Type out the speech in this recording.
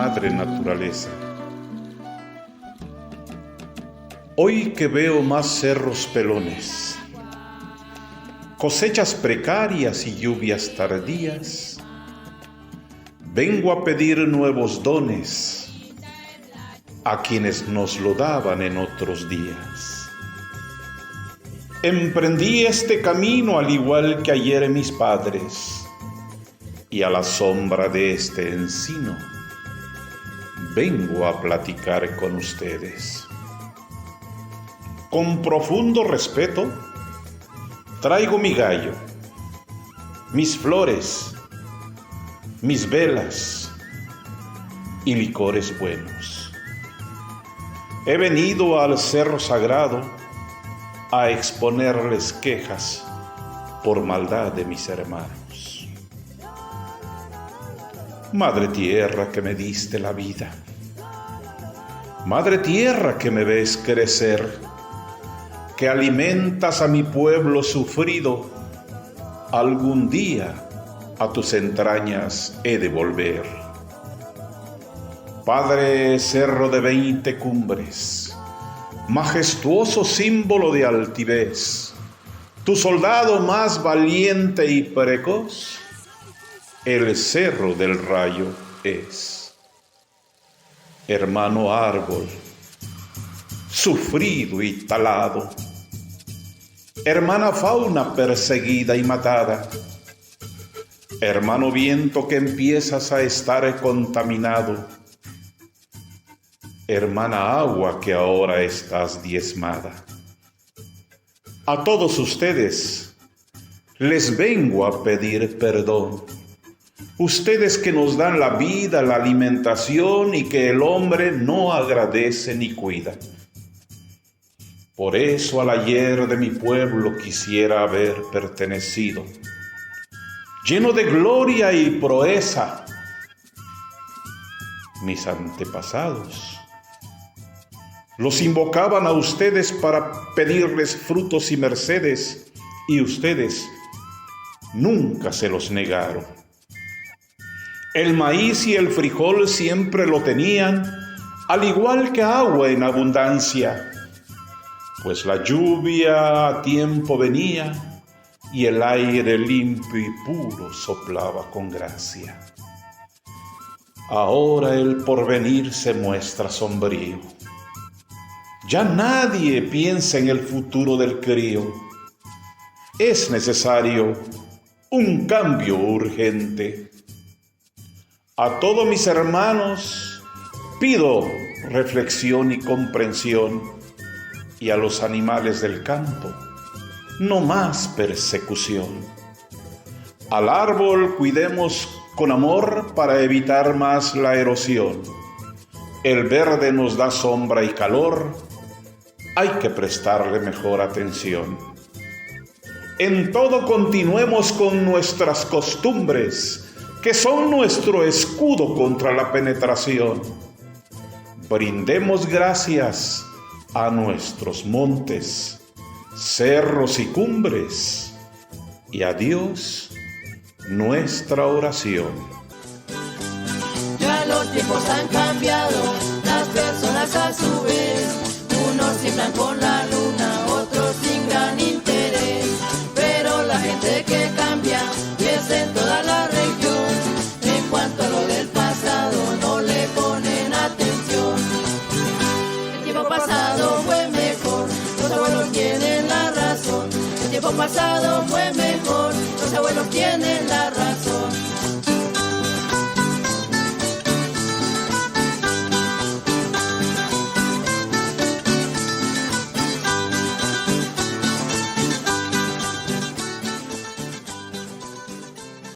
madre naturaleza. Hoy que veo más cerros pelones, cosechas precarias y lluvias tardías, vengo a pedir nuevos dones a quienes nos lo daban en otros días. Emprendí este camino al igual que ayer mis padres, y a la sombra de este encino vengo a platicar con ustedes. Con profundo respeto traigo mi gallo, mis flores, mis velas y licores buenos. He venido al cerro sagrado a exponerles quejas por maldad de mis hermanos. Madre tierra que me diste la vida, madre tierra que me ves crecer, que alimentas a mi pueblo sufrido, algún día a tus entrañas he de volver. Padre cerro de 20 cumbres, majestuoso símbolo de altivez, tu soldado más valiente y precoz, el cerro del rayo es. Hermano árbol, sufrido y talado, hermana fauna perseguida y matada, hermano viento que empiezas a estar contaminado, hermana agua que ahora estás diezmada. A todos ustedes les vengo a pedir perdón. Ustedes que nos dan la vida, la alimentación y que el hombre no agradece ni cuida. Por eso al ayer de mi pueblo quisiera haber pertenecido, lleno de gloria y proeza. Mis antepasados los invocaban a ustedes para pedirles frutos y mercedes, y ustedes nunca se los negaron. El maíz y el frijol siempre lo tenían, al igual que agua en abundancia, pues la lluvia a tiempo venía y el aire limpio y puro soplaba con gracia. Ahora el porvenir se muestra sombrío. Ya nadie piensa en el futuro del crío. Es necesario un cambio urgente. A todos mis hermanos pido reflexión y comprensión, y a los animales del campo no más persecución. Al árbol cuidemos con amor para evitar más la erosión. El verde nos da sombra y calor, hay que prestarle mejor atención. En todo continuemos con nuestras costumbres, que son nuestro escudo contra la penetración. Brindemos gracias a nuestros montes, cerros y cumbres, y a Dios nuestra oración. Ya los tiempos han cambiado, las personas a su vez, unos siembran con la luna, otros sin gran interés, pero la gente que cambia y es en toda la región. En cuanto a lo del pasado no le ponen atención. El tiempo pasado fue mejor, los abuelos tienen la razón. El tiempo pasado fue mejor, los abuelos tienen la razón.